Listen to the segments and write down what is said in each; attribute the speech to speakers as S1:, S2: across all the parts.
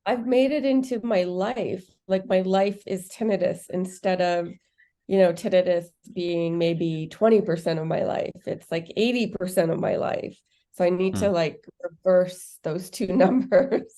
S1: I've made it into my life. Like my life is tinnitus instead of, tinnitus being maybe 20% of my life. It's like 80% of my life. So I need to
S2: Hmm.
S1: like reverse those two numbers.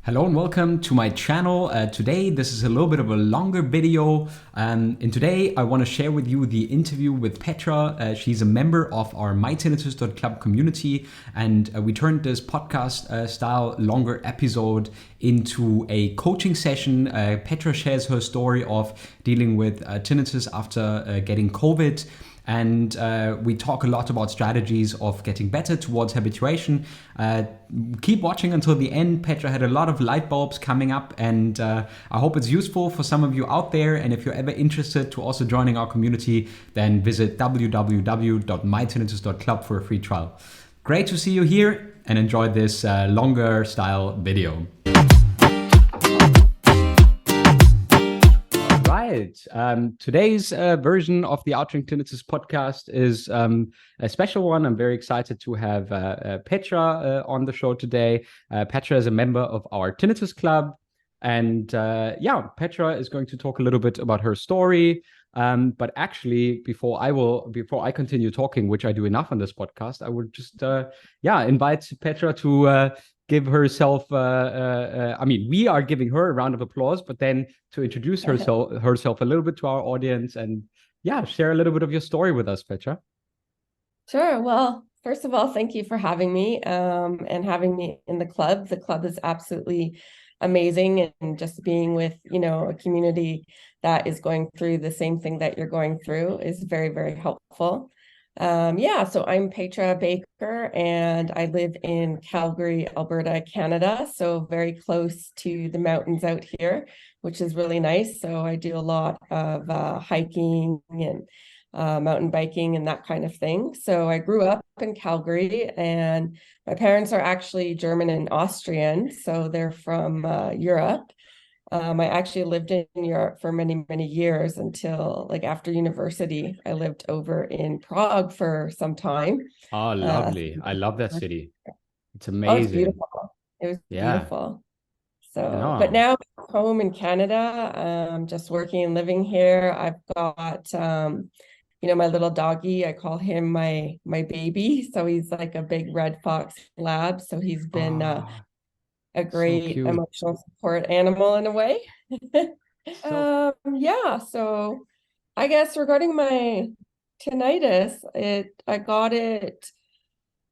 S2: Hello and welcome to my channel. Today, this is a little bit of a longer video. And today, I want to share with you the interview with Petra. She's a member of our MyTinnitus.club community. And we turned this podcast style longer episode into a coaching session. Petra shares her story of dealing with tinnitus after getting COVID. And we talk a lot about strategies of getting better towards habituation. Keep watching until the end. Petra had a lot of light bulbs coming up, and I hope it's useful for some of you out there. And if you're ever interested to also joining our community, then visit www.mytinnitus.club for a free trial. Great to see you here, and enjoy this longer style video. Right. Today's version of the Outring Tinnitus podcast is a special one. I'm very excited to have Petra on the show today. Petra is a member of our Tinnitus Club. And yeah, Petra is going to talk a little bit about her story. But actually, before I continue talking, which I do enough on this podcast, I would just invite Petra to give herself. I mean, we are giving her a round of applause, but then to introduce herself a little bit to our audience and share a little bit of your story with us, Petra.
S1: Sure. Well, first of all, thank you for having me and having me in the club. The club is absolutely amazing, and just being with, a community that is going through the same thing that you're going through is very, very helpful. Yeah, so I'm Petra Baker and I live in Calgary, Alberta, Canada, so very close to the mountains out here, which is really nice. So I do a lot of hiking and mountain biking and that kind of thing. So I grew up in Calgary, and my parents are actually German and Austrian, so they're from Europe. I actually lived in Europe for many, many years until like after university. I lived over in Prague for some time.
S2: Oh,
S1: Uh,
S2: lovely. I love that city. It's
S1: oh, it's
S2: amazing.
S1: beautiful. It was
S2: Yeah.
S1: beautiful. So, but
S2: No.
S1: now I'm home in Canada, just working and living here. I've got my little doggy. I call him my baby. So he's like a big red fox lab. So he's been
S2: Oh,
S1: a
S2: so
S1: great
S2: cute.
S1: emotional support animal in a way.
S2: So
S1: Yeah, so I guess regarding my tinnitus, I got it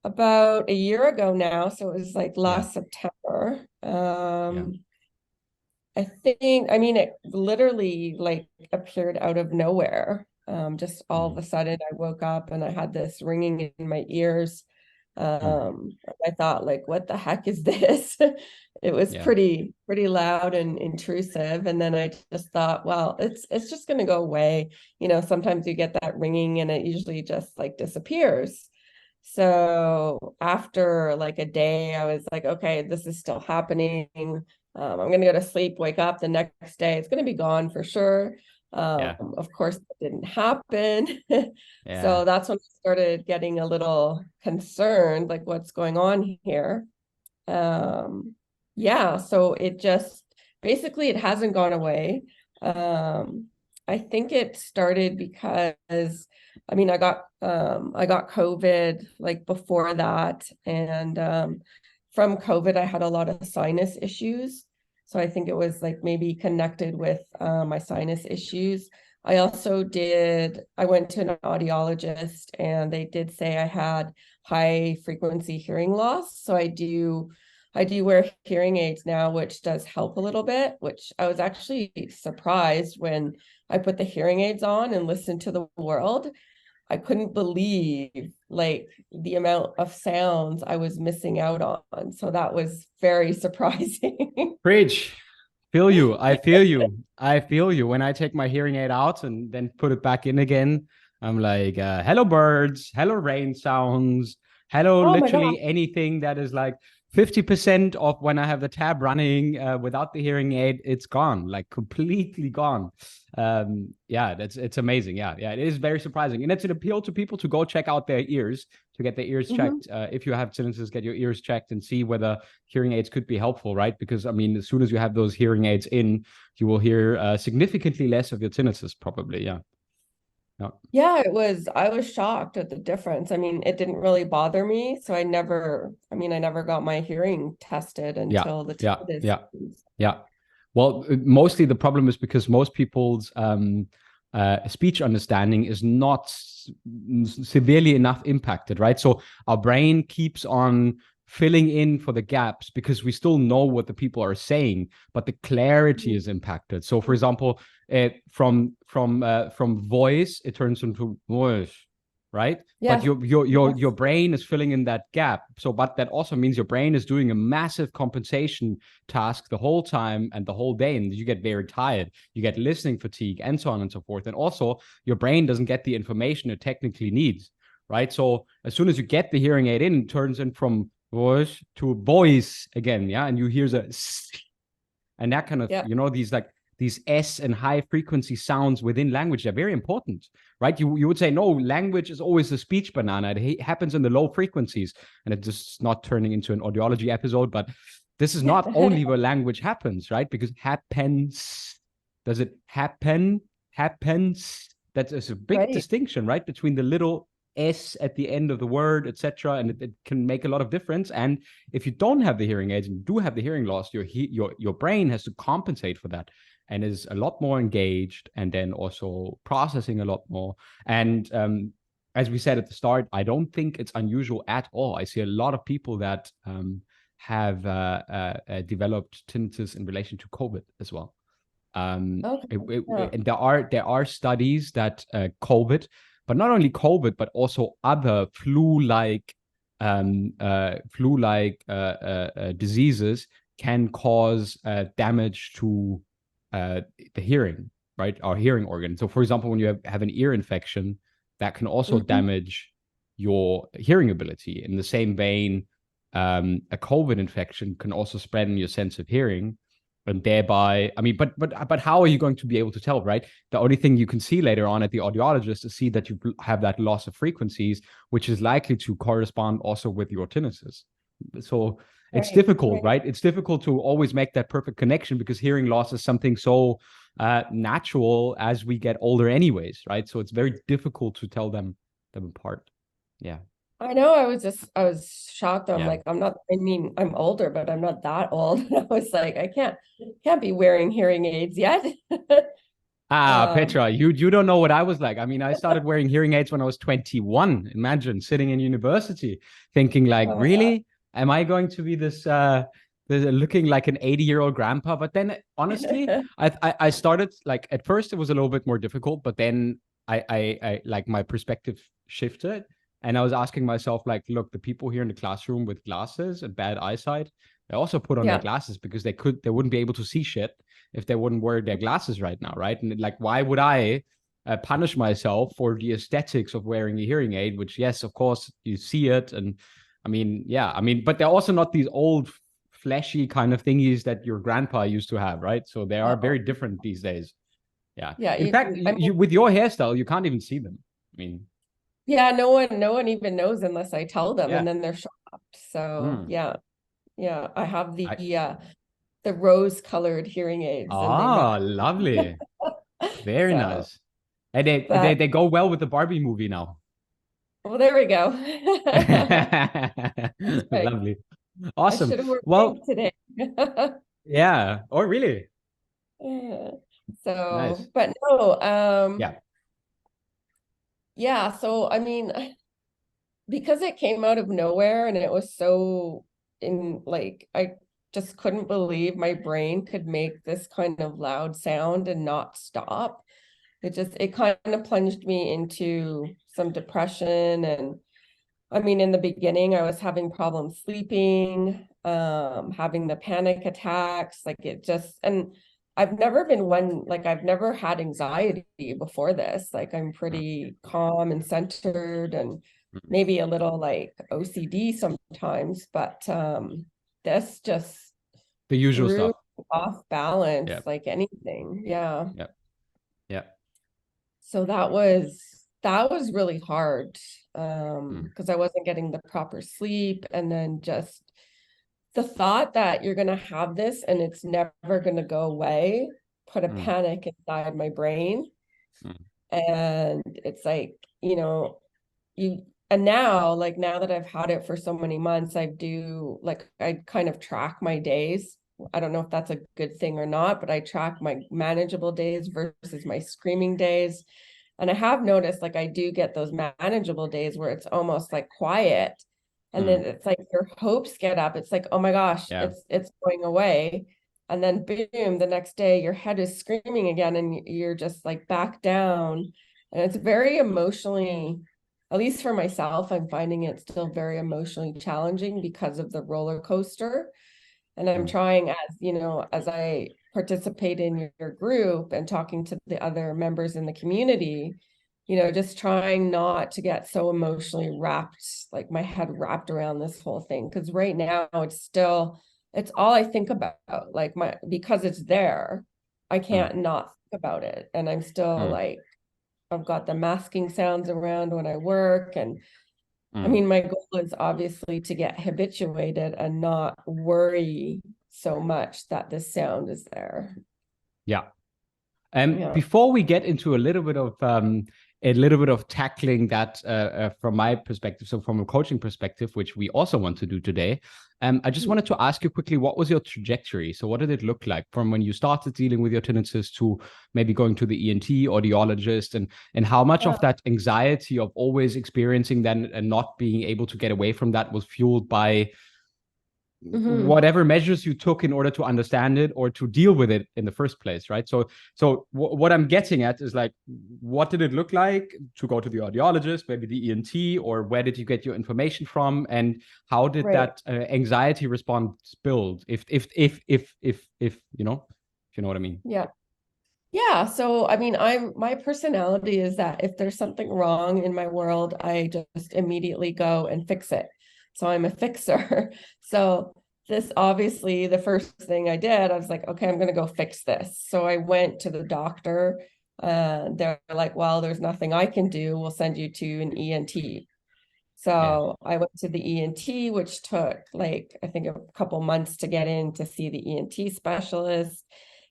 S1: about a year ago now, so it was like
S2: yeah.
S1: last September.
S2: Yeah.
S1: I think, I mean, it literally like appeared out of nowhere. Just all of
S2: Mm,
S1: a sudden, I woke up and I had this ringing in my ears.
S2: mm,
S1: I thought, like, what the heck is this? It was
S2: yeah.
S1: pretty loud and intrusive. And then I just thought, well, it's just gonna go away. Sometimes you get that ringing and it usually just like disappears. So after like a day, I was like, okay, this is still happening. I'm going to go to sleep, wake up the next day. It's going to be gone for sure.
S2: Yeah.
S1: Of course, it didn't happen.
S2: Yeah.
S1: So that's when I started getting a little concerned, like what's going on here. Yeah, so it just basically it hasn't gone away. Um, I think it started because I mean I got COVID like before that, and from COVID I had a lot of sinus issues. So I think it was like maybe connected with my sinus issues. I went to an audiologist and they did say I had high frequency hearing loss. So I do wear hearing aids now, which does help a little bit, which I was actually surprised when I put the hearing aids on and listened to the world. I couldn't believe like the amount of sounds I was missing out on. So that was very surprising.
S2: Preach. Feel you. I feel you. I feel you. When I take my hearing aid out and then put it back in again, I'm like, hello, birds. Hello, rain sounds. Hello,
S1: Oh my God.
S2: literally anything that is like 50% of when I have the tab running without the hearing aid, it's gone, like completely gone. Yeah, it's amazing. Yeah, it is very surprising, and it's an appeal to people to go check out their ears, to get their ears checked. If you have tinnitus, get your ears checked and see whether hearing aids could be helpful, right? Because I mean, as soon as you have those hearing aids in, you will hear significantly less of your tinnitus, probably. Yeah.
S1: Yeah, I was shocked at the difference. I mean, it didn't really bother me, so I never got my hearing tested
S2: Yeah,
S1: until the
S2: yeah,
S1: tinnitus.
S2: yeah, yeah. Well, mostly the problem is because most people's speech understanding is not severely enough impacted, right? So our brain keeps on filling in for the gaps because we still know what the people are saying, but the clarity is impacted. So, for example, from voice, it turns into voice, right? But
S1: Yes,
S2: your
S1: yes,
S2: brain is filling in that gap. So, but that also means your brain is doing a massive compensation task the whole time and the whole day, and you get very tired. You get listening fatigue, and so on and so forth. And also, your brain doesn't get the information it technically needs, right? So, as soon as you get the hearing aid in, it turns in from voice to voice again, yeah, and you hear the and that kind of,
S1: yeah,
S2: these S and high frequency sounds within language are very important, right? You would say, no, language is always a speech banana. It happens in the low frequencies. And it's just not turning into an audiology episode, but this is not only where language happens, right? Because happens, does it happen? Happens. That is a big
S1: right.
S2: distinction, right? Between the little S at the end of the word, etc., and it can make a lot of difference. And if you don't have the hearing aids and you do have the hearing loss, your brain has to compensate for that and is a lot more engaged, and then also processing a lot more. And as we said at the start, I don't think it's unusual at all. I see a lot of people that have developed tinnitus in relation to COVID as well.
S1: Okay. Yeah.
S2: And there are studies that COVID, but not only COVID, but also other flu-like diseases can cause damage to the hearing, right? Our hearing organ. So, for example, when you have an ear infection, that can also
S1: Mhm.
S2: damage your hearing ability. In the same vein, a COVID infection can also spread in your sense of hearing, and thereby, I mean, but how are you going to be able to tell, right? The only thing you can see later on at the audiologist is see that you have that loss of frequencies, which is likely to correspond also with your tinnitus. So it's
S1: Right,
S2: difficult,
S1: right.
S2: right? It's difficult to always make that perfect connection because hearing loss is something so natural as we get older, anyways, right? So it's very difficult to tell them apart. Yeah,
S1: I know I was shocked. I'm
S2: yeah.
S1: like, I mean, I'm older, but I'm not that old. I was like, I can't be wearing hearing aids yet.
S2: Ah,
S1: Um,
S2: Petra, you don't know what I was like. I mean, I started wearing hearing aids when I was 21. Imagine sitting in university thinking like,
S1: oh my God.
S2: really? Am I going to be this looking like an 80-year-old grandpa? But then honestly, I started like at first it was a little bit more difficult, but then I like my perspective shifted and I was asking myself like, look, the people here in the classroom with glasses and bad eyesight, they also put on their
S1: Yeah.
S2: glasses because they wouldn't be able to see shit if they wouldn't wear their glasses right now, right? And like, why would I punish myself for the aesthetics of wearing a hearing aid? Which, yes, of course, you see it, and I mean, yeah, I mean, but they're also not these old, fleshy kind of thingies that your grandpa used to have, right? So they are very
S1: Oh,
S2: different these days. Yeah.
S1: yeah.
S2: In fact,
S1: I mean,
S2: with your hairstyle, you can't even see them. I mean,
S1: yeah, no one even knows unless I tell them,
S2: yeah.
S1: and then they're shocked. So
S2: Mm.
S1: yeah, yeah. I have
S2: I
S1: the rose colored hearing aids, and they make
S2: Ah, lovely. Very
S1: so.
S2: nice. And
S1: But
S2: they go well with the Barbie movie now.
S1: well, there we go. Right.
S2: Lovely.
S1: I
S2: Awesome.
S1: should have worn
S2: Well,
S1: pink today.
S2: yeah. Oh, really?
S1: Yeah.
S2: Nice.
S1: So, but no,
S2: Yeah.
S1: yeah, so I mean, because it came out of nowhere and it was so in like I just couldn't believe my brain could make this kind of loud sound and not stop. It kind of plunged me into some depression. And I mean, in the beginning, I was having problems sleeping, having the panic attacks, like it just, and I've never been one, like I've never had anxiety before this. Like I'm pretty calm and centered and
S2: Mm.
S1: maybe a little like OCD sometimes, but this just
S2: The usual
S1: threw
S2: stuff.
S1: me off balance
S2: Yeah.
S1: like anything. Yeah.
S2: Yeah. Yeah.
S1: So that was really hard,
S2: Mm,
S1: because I wasn't getting the proper sleep, and then just the thought that you're gonna have this and it's never gonna go away put a
S2: mm,
S1: panic inside my brain.
S2: mm,
S1: And it's like, you and now, like now that I've had it for so many months, I kind of track my days. I don't know if that's a good thing or not, but I track my manageable days versus my screaming days. And I have noticed, like, I do get those manageable days where it's almost like quiet. And then
S2: mm.
S1: it's like your hopes get up. It's like, oh my gosh,
S2: Yeah.
S1: it's going away. And then boom, the next day your head is screaming again and you're just like back down. And it's very emotionally, at least for myself, I'm finding it still very emotionally challenging because of the roller coaster. And I'm
S2: Mm,
S1: trying, as I participate in your group and talking to the other members in the community, just trying not to get so emotionally wrapped, like my head wrapped around this whole thing. Because right now it's all I think about. Like because it's there, I
S2: mm,
S1: can't not think about it. And I'm still
S2: mm,
S1: like, I've got the masking sounds around when I work. And I
S2: mm.
S1: mean, my goal is obviously to get habituated and not worry so much that the sound is there.
S2: Yeah.
S1: Yeah.
S2: Before we get into a little bit of tackling that from my perspective, so from a coaching perspective, which we also want to do today, I just wanted to ask you quickly, what was your trajectory? So what did it look like from when you started dealing with your tinnitus to maybe going to the ENT audiologist, and how much
S1: Yeah.
S2: of that anxiety of always experiencing that and not being able to get away from that was fueled by
S1: Mhm.
S2: whatever measures you took in order to understand it or to deal with it in the first place, right? What I'm getting at is like, what did it look like to go to the audiologist, maybe the ENT, or where did you get your information from, and how did
S1: Right.
S2: that anxiety response build? If you know what I mean.
S1: Yeah. Yeah. So, I mean, my personality is that if there's something wrong in my world, I just immediately go and fix it. So I'm a fixer. So this obviously the first thing I did, I was like, okay, I'm going to go fix this. So I went to the doctor. They're like, well, there's nothing I can do. We'll send you to an ENT.
S2: Yeah.
S1: So I went to the ENT, which took like, I think a couple months to get in to see the ENT specialist.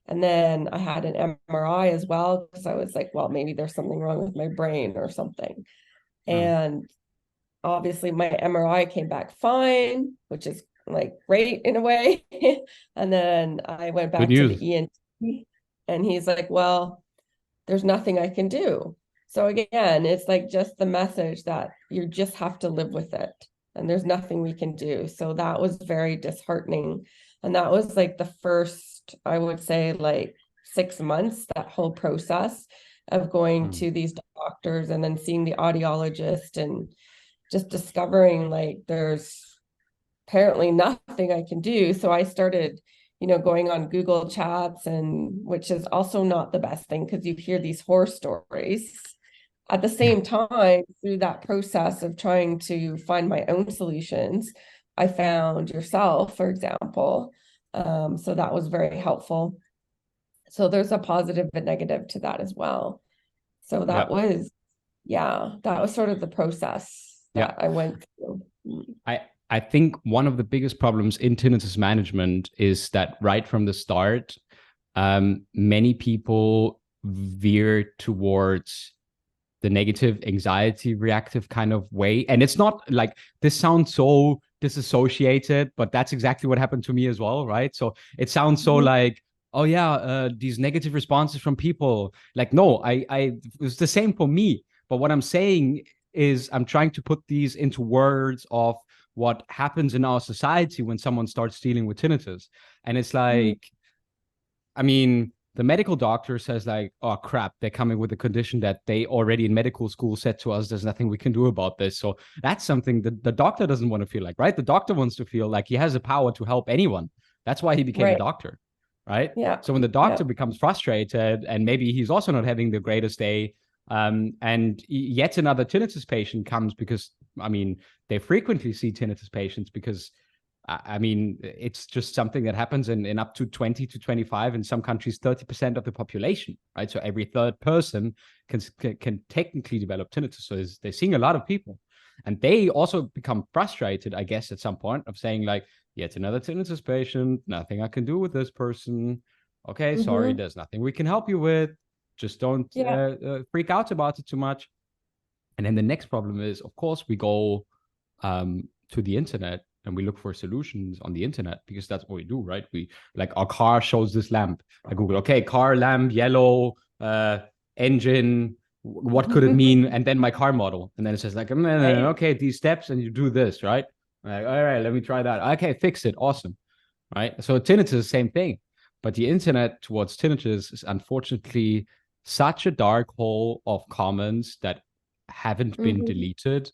S1: And then I had an MRI as well, because I was like, well, maybe there's something wrong with my brain or something.
S2: Mm.
S1: And obviously my MRI came back fine, which is like great in a way. And then I went
S2: Good
S1: back to
S2: news.
S1: the ENT and he's like, well, there's nothing I can do. So again, it's like just the message that you just have to live with it and there's nothing we can do. So that was very disheartening. And that was like the first, I would say, like 6 months, that whole process of going
S2: Mm.
S1: to these doctors and then seeing the audiologist and just discovering like there's apparently nothing I can do. So I started, going on Google Chats, and which is also not the best thing because you hear these horror stories. At the
S2: Yeah.
S1: same time, through that process of trying to find my own solutions, I found yourself, for example. So that was very helpful. So there's a positive and negative to that as well. So
S2: Yeah.
S1: that was sort of the process
S2: Yeah.
S1: that I went through.
S2: I I think one of the biggest problems in tinnitus management is that right from the start, many people veer towards the negative anxiety reactive kind of way. And it's not like this sounds so disassociated, but that's exactly what happened to me as well, right? So it sounds so
S1: Mhm.
S2: like, oh yeah, these negative responses from people. Like, no, it was the same for me. But what I'm saying is I'm trying to put these into words of what happens in our society when someone starts dealing with tinnitus. And it's
S1: Mhm.
S2: like, I mean, the medical doctor says like, oh crap, they're coming with a condition that they already in medical school said to us, there's nothing we can do about this. So that's something that the doctor doesn't want to feel like, right? The doctor wants to feel like he has the power to help anyone. That's why he became a
S1: Right.
S2: doctor, right?
S1: Yeah.
S2: So when the
S1: Yeah.
S2: doctor becomes frustrated and maybe he's also not having the greatest day, and yet another tinnitus patient comes because, I mean, they frequently see tinnitus patients because I mean, it's just something that happens in up to 20 to 25, in some countries, 30% of the population, right? So every third person can technically develop tinnitus. So they're seeing a lot of people. And they also become frustrated, I guess, at some point of saying like, yeah, it's another tinnitus patient, nothing I can do with this person. Okay, sorry,
S1: Mm-hmm.
S2: there's nothing we can help you with. Just don't
S1: Yeah.
S2: freak out about it too much. And then the next problem is, of course, we go to the internet and we look for solutions on the internet because that's what we do, right? We like our car shows this lamp. I Google, okay, car lamp, yellow, engine, what could it mean? And then my car model. And then it says like,
S1: Right.
S2: okay, these steps and you do this, right? Like, all right, let me try that. Okay, fix it. Awesome. Right. So tinnitus is the same thing. But the internet towards tinnitus is unfortunately such a dark hole of comments that haven't been
S1: Mm-hmm.
S2: deleted.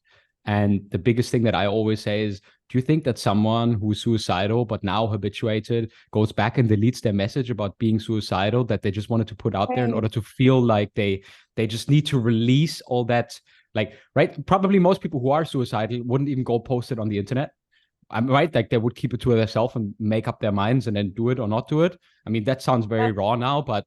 S2: And the biggest thing that I always say is, do you think that someone who's suicidal but now habituated goes back and deletes their message about being suicidal that they just wanted to put out there in
S1: Right.
S2: order to feel like they just need to release all that? Like, right? Probably most people who are suicidal wouldn't even go post it on the internet. I'm right. Like they would keep it to themselves and make up their minds and then do it or not do it. I mean, that sounds very
S1: Yeah.
S2: raw now, but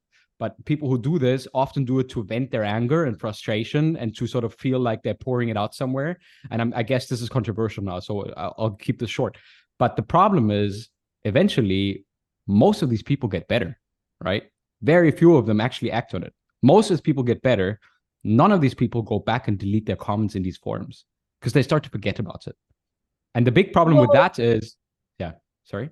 S2: people who do this often do it to vent their anger and frustration and to sort of feel like they're pouring it out somewhere. And I guess this is controversial now, so I'll keep this short. But the problem is, eventually, most of these people get better, right? Very few of them actually act on it. Most of these people get better. None of these people go back and delete their comments in these forums because they start to forget about it. And the big problem with
S1: Well,
S2: that is, yeah, sorry.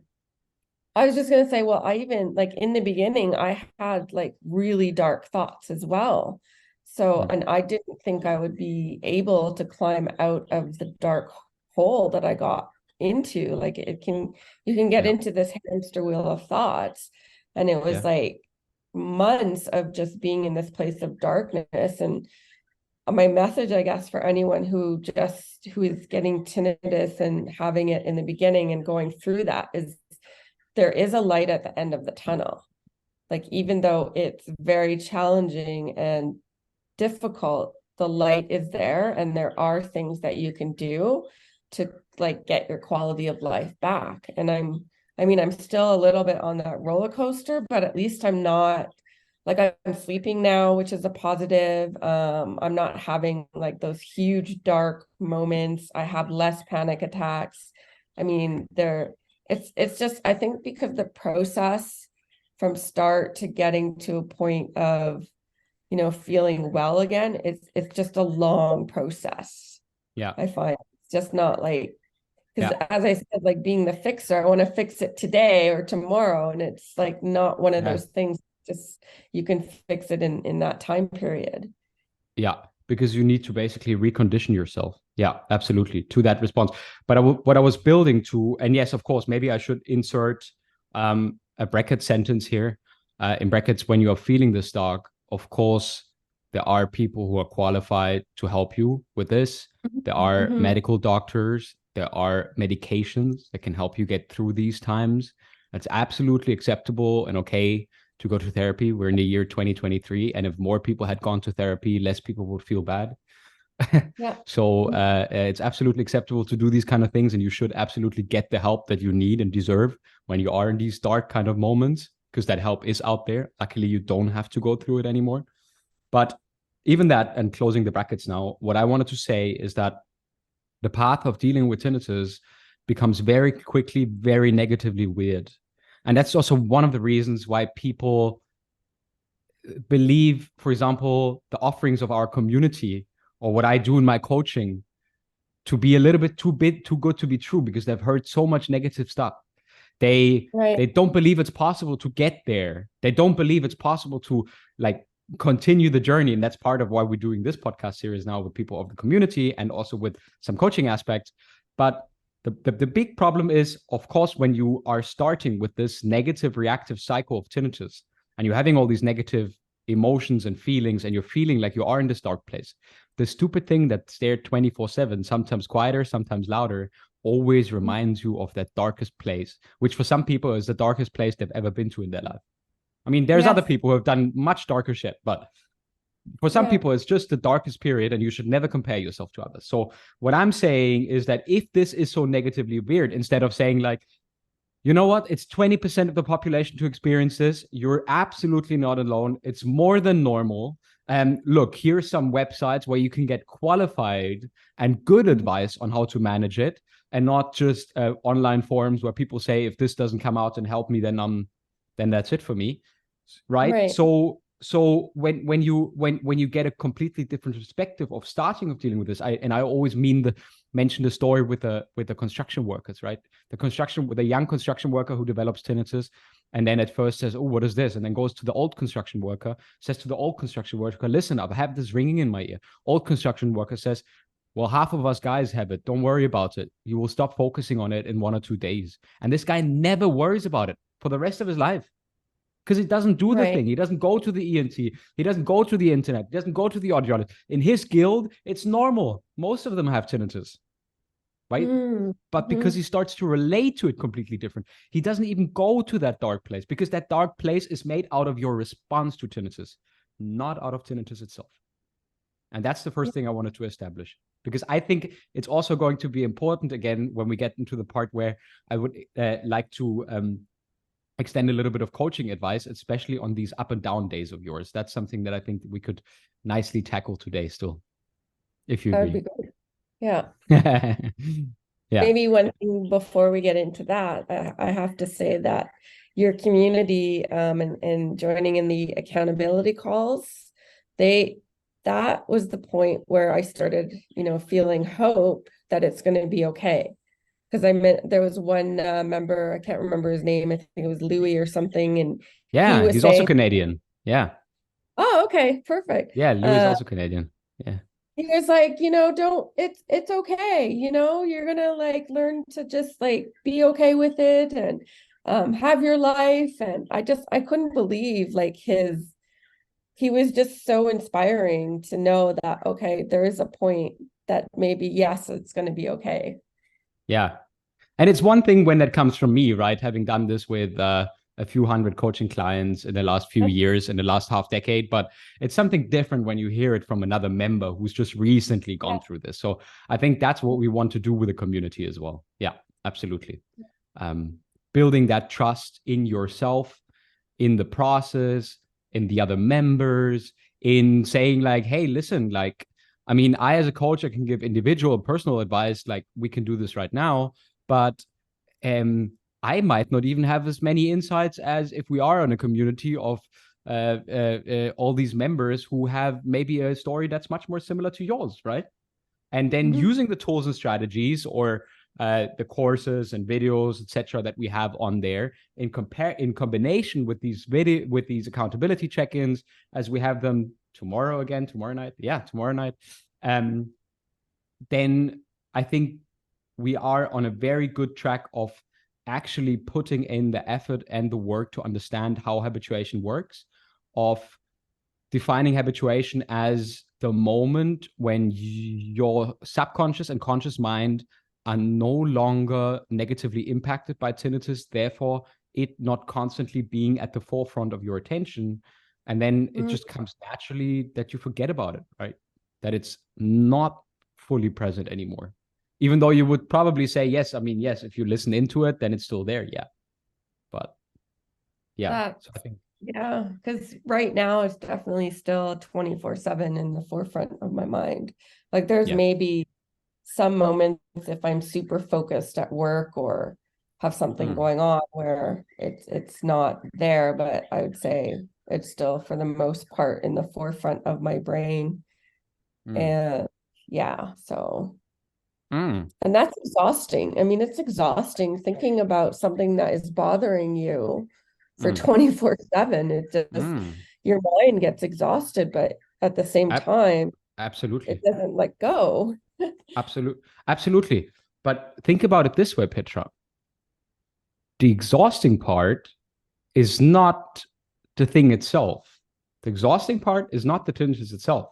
S1: I was just gonna say, well, I even like in the beginning, I had like really dark thoughts as well. So,
S2: Mm,
S1: and I didn't think I would be able to climb out of the dark hole that I got into. Like you can get
S2: yeah,
S1: into this hamster wheel of thoughts. And it was
S2: yeah,
S1: like months of just being in this place of darkness. And my message, I guess, for anyone who is getting tinnitus and having it in the beginning and going through that is there is a light at the end of the tunnel. Like, even though it's very challenging and difficult, the light is there, and there are things that you can do to like get your quality of life back. And I mean, I'm still a little bit on that roller coaster, but at least I'm not like I'm sleeping now, which is a positive. I'm not having like those huge dark moments. I have less panic attacks. I mean, it's just I think because the process from start to getting to a point of feeling well again, it's just a long process.
S2: yeah,
S1: I find it's just not like because
S2: yeah,
S1: as I said, like being the fixer, I want to fix it today or tomorrow, and it's like not one of
S2: yeah,
S1: those things. Just you can fix it in that time period.
S2: yeah. Because you need to basically recondition yourself. Yeah, absolutely. To that response. But what I was building to, and yes, of course, maybe I should insert a bracket sentence here. In brackets, when you are feeling this dark, of course, there are people who are qualified to help you with this. There are
S1: Mm-hmm.
S2: medical doctors. There are medications that can help you get through these times. That's absolutely acceptable and okay to go to therapy. We're in the year 2023, and if more people had gone to therapy, less people would feel bad.
S1: Yeah.
S2: So it's absolutely acceptable to do these kind of things, and you should absolutely get the help that you need and deserve when you are in these dark kind of moments, because that help is out there. Luckily, you don't have to go through it anymore. But even that, and closing the brackets now, what I wanted to say is that the path of dealing with tinnitus becomes very quickly very negatively weird. And that's also one of the reasons why people believe, for example, the offerings of our community or what I do in my coaching to be a little bit too good to be true because they've heard so much negative stuff. They
S1: Right.
S2: they don't believe it's possible to get there. They don't believe it's possible to like continue the journey. And that's part of why we're doing this podcast series now with people of the community and also with some coaching aspects. But the big problem is, of course, when you are starting with this negative reactive cycle of tinnitus and you're having all these negative emotions and feelings and you're feeling like you are in this dark place, the stupid thing that's there 24/7, sometimes quieter, sometimes louder, always reminds you of that darkest place, which for some people is the darkest place they've ever been to in their life. I mean, there's other
S1: Yes.
S2: people who have done much darker shit, but For some
S1: Yeah.
S2: people, it's just the darkest period, and you should never compare yourself to others. So what I'm saying is that if this is so negatively weird, instead of saying like, you know what, it's 20% of the population to experience this, you're absolutely not alone. It's more than normal. And look, here's some websites where you can get qualified and good advice on how to manage it, and not just online forums where people say, if this doesn't come out and help me, then that's it for me, right?
S1: Right.
S2: So when you get a completely different perspective of starting of dealing with this, I always mention the story with the construction workers, right? The young construction worker who develops tinnitus, and then at first says, oh, what is this? And then goes to the old construction worker, says to the old construction worker, listen, I have this ringing in my ear. Old construction worker says, well, half of us guys have it. Don't worry about it. You will stop focusing on it in 1 or 2 days. And this guy never worries about it for the rest of his life, because he doesn't do the
S1: Right.
S2: thing. He doesn't go to the ENT. He doesn't go to the internet. He doesn't go to the audiologist. In his guild, it's normal. Most of them have tinnitus, right? But because
S1: Mm-hmm.
S2: he starts to relate to it completely different, he doesn't even go to that dark place, because that dark place is made out of your response to tinnitus, not out of tinnitus itself. And that's the first thing I wanted to establish, because I think it's also going to be important again when we get into the part where I would like to extend a little bit of coaching advice, especially on these up and down days of yours. That's something that I think we could nicely tackle today still, if you
S1: That would be
S2: agree.
S1: good. Yeah.
S2: Yeah.
S1: Maybe one thing before we get into that, I have to say that your community and joining in the accountability calls, they that was the point where I started, feeling hope that it's going to be okay. Because I meant there was one member, I can't remember his name, I think it was Louis or something, and he
S2: Yeah.
S1: was
S2: He's also
S1: saying,
S2: Canadian. Yeah.
S1: "Oh, okay, perfect."
S2: Yeah. Louis is also Canadian. Yeah.
S1: He was like, don't, it's okay, you're gonna like learn to just like be okay with it and have your life. And I couldn't believe like he was just so inspiring to know that, okay, there is a point that maybe, yes, it's gonna be okay.
S2: Yeah. And it's one thing when that comes from me, right? Having done this with a few hundred coaching clients in the last few years, in the last half decade, but it's something different when you hear it from another member who's just recently
S1: Yeah.
S2: gone through this. So I think that's what we want to do with the community as well. Yeah, absolutely. Um, Building that trust in yourself, in the process, in the other members, in saying like, hey, listen, like, I mean, I as a coach, I can give individual personal advice, like we can do this right now, but um, I might not even have as many insights as if we are in a community of all these members who have maybe a story that's much more similar to yours, right? And then
S1: Mhm.
S2: using the tools and strategies, or the courses and videos, etc., that we have on there, in combination with these accountability check-ins, as we have them tomorrow night, um, then I think we are on a very good track of actually putting in the effort and the work to understand how habituation works, of defining habituation as the moment when your subconscious and conscious mind are no longer negatively impacted by tinnitus, therefore it not constantly being at the forefront of your attention. And then it
S1: Mm.
S2: just comes naturally that you forget about it, right? That it's not fully present anymore. Even though you would probably say, yes, I mean, yes, if you listen into it, then it's still there. Yeah. But yeah.
S1: That,
S2: So I think,
S1: yeah, because right now it's definitely still 24/7 in the forefront of my mind. Like there's
S2: yeah.
S1: maybe some moments if I'm super focused at work or have something
S2: Mm,
S1: going on where it's not there, but I would say it's still for the most part in the forefront of my brain.
S2: mm,
S1: And yeah, so
S2: mm,
S1: and that's exhausting. I mean, it's exhausting thinking about something that is bothering you for
S2: mm,
S1: 24/7. It just
S2: mm.
S1: your mind gets exhausted, but at the same
S2: Ab-
S1: time, it
S2: Absolutely.
S1: doesn't let go.
S2: Absolutely. But think about it this way, Petra. The exhausting part is not the thing itself. The exhausting part is not the tinnitus itself.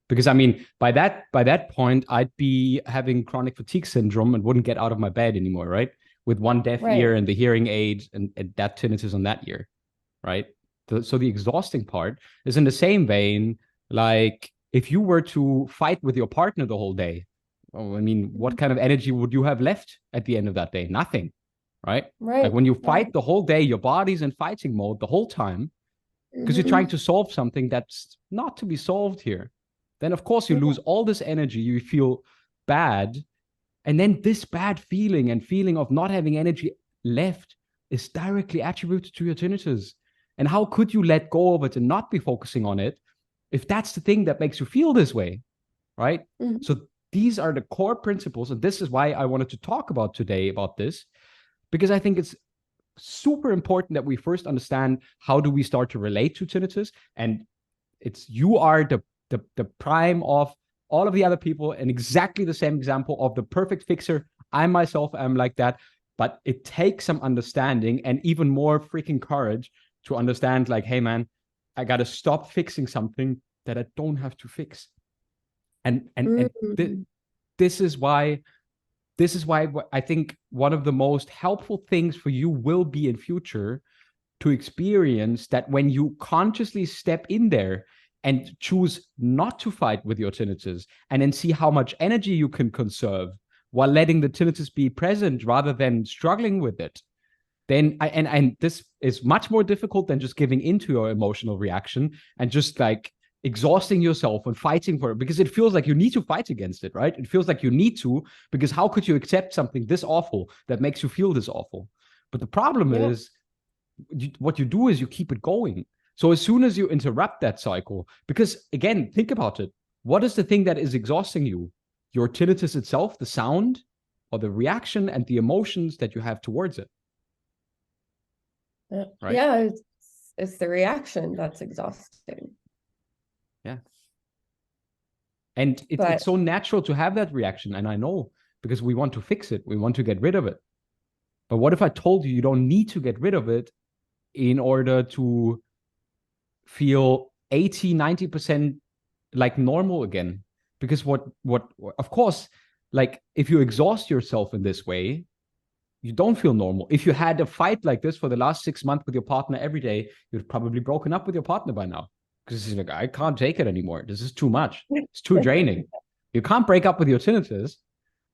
S2: Because I mean, by that point, I'd be having chronic fatigue syndrome and wouldn't get out of my bed anymore, right? With one deaf
S1: Right.
S2: ear and the hearing aid, and that tinnitus on that ear, right? So the exhausting part is in the same vein. Like if you were to fight with your partner the whole day, oh, I mean, what kind of energy would you have left at the end of that day? Nothing, right? Like
S1: Right,
S2: when you
S1: right.
S2: fight the whole day, your body's in fighting mode the whole time because you're trying
S1: Hmm.
S2: to solve something that's not to be solved here. Then, of course, you
S1: Yeah.
S2: lose all this energy. You feel bad. And then this bad feeling and feeling of not having energy left is directly attributed to your tinnitus. And how could you let go of it and not be focusing on it if that's the thing that makes you feel this way, right?
S1: Mhm.
S2: So these are the core principles. And this is why I wanted to talk about today about this, because I think it's super important that we first understand how do we start to relate to tinnitus. And it's you are the prime of all of the other people and exactly the same example of the perfect fixer. I myself am like that, but it takes some understanding and even more freaking courage to understand like, hey man, I got to stop fixing something that I don't have to fix. And
S1: Mhm.
S2: this is why I think one of the most helpful things for you will be in future to experience that when you consciously step in there and choose not to fight with your tinnitus and then see how much energy you can conserve while letting the tinnitus be present rather than struggling with it, then and this is much more difficult than just giving into your emotional reaction and just like exhausting yourself and fighting for it, because it feels like you need to fight against it, right? It feels like you need to, because how could you accept something this awful that makes you feel this awful? But the problem
S1: Yeah.
S2: is what you do is you keep it going. So as soon as you interrupt that cycle, because again, think about it. What is the thing that is exhausting you? Your tinnitus itself, the sound, or the reaction and the emotions that you have towards it,
S1: Yeah,
S2: right?
S1: yeah, it's the reaction that's exhausting.
S2: Yeah. And it's
S1: But
S2: so natural to have that reaction. And I know because we want to fix it, we want to get rid of it. But what if I told you you don't need to get rid of it in order to feel 80, 90% like normal again? Because of course, like if you exhaust yourself in this way, you don't feel normal. If you had a fight like this for the last 6 months with your partner every day, you'd probably broken up with your partner by now. Because he's like, I can't take it anymore. This is too much. It's too draining. You can't break up with your tinnitus.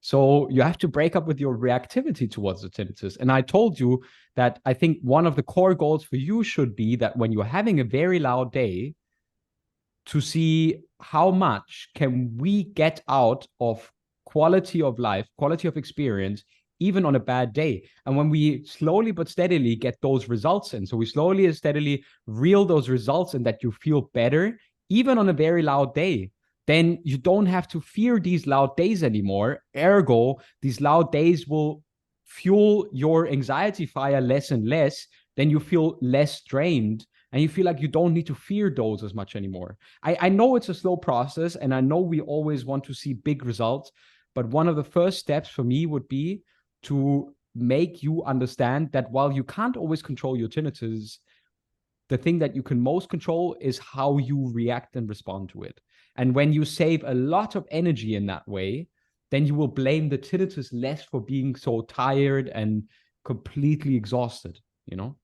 S2: So you have to break up with your reactivity towards the tinnitus. And I told you that I think one of the core goals for you should be that when you're having a very loud day, to see how much can we get out of quality of life, quality of experience, even on a bad day. And when we slowly but steadily get those results in, so we slowly and steadily reel those results in that you feel better, even on a very loud day, then you don't have to fear these loud days anymore. Ergo, these loud days will fuel your anxiety fire less and less. Then you feel less drained and you feel like you don't need to fear those as much anymore. I know it's a slow process and I know we always want to see big results, but one of the first steps for me would be to make you understand that while you can't always control your tinnitus, the thing that you can most control is how you react and respond to it. And when you save a lot of energy in that way, then you will blame the tinnitus less for being so tired and completely exhausted, you know?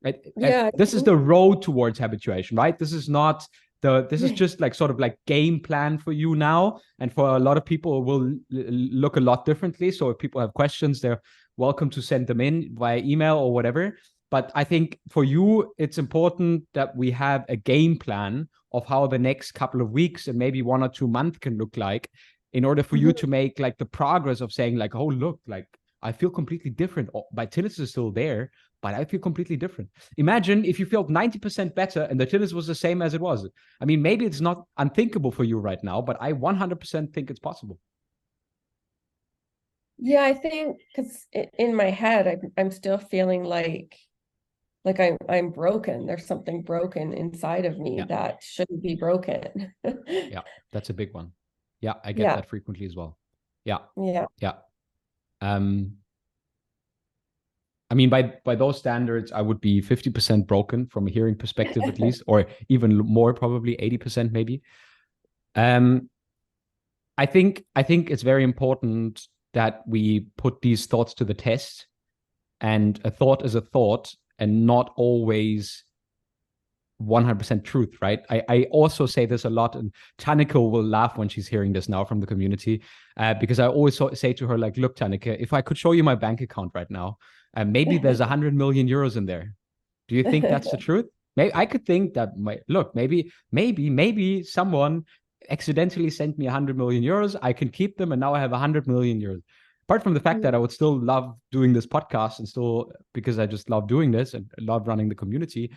S2: And
S1: yeah,
S2: this is the road towards habituation, right? This is just like sort of like game plan for you now. And for a lot of people, it will look a lot differently. So if people have questions, they're welcome to send them in via email or whatever. But I think for you, it's important that we have a game plan of how the next couple of weeks and maybe 1 or 2 months can look like in order for you
S1: Mhm.
S2: to make like the progress of saying like, oh, look, like I feel completely different. Oh, my tinnitus is still there, but I feel completely different. Imagine if you felt 90% better and the tinnitus was the same as it was. I mean, maybe it's not unthinkable for you right now, but I 100% think it's possible.
S1: Yeah, I think because in my head, I'm still feeling like I'm broken. There's something broken inside of me
S2: Yeah,
S1: that shouldn't be broken.
S2: yeah, that's a big one. Yeah, I get
S1: Yeah,
S2: that frequently as well. Yeah,
S1: yeah.
S2: yeah. Um, I mean, by those standards, I would be 50% broken from a hearing perspective, at least, or even more, probably 80% maybe. Um, I think it's very important that we put these thoughts to the test, and a thought is a thought, and not always 100% truth, right? I also say this a lot, and Tanika will laugh when she's hearing this now from the community, because I always say to her, like, look, Tanika, if I could show you my bank account right now, maybe there's 100 million euros in there. Do you think that's the truth? Maybe I could think that, look, maybe someone accidentally sent me 100 million euros. I can keep them, and now I have 100 million euros. Apart from the fact that I would still love doing this podcast, and still, because I just love doing this and love running the community,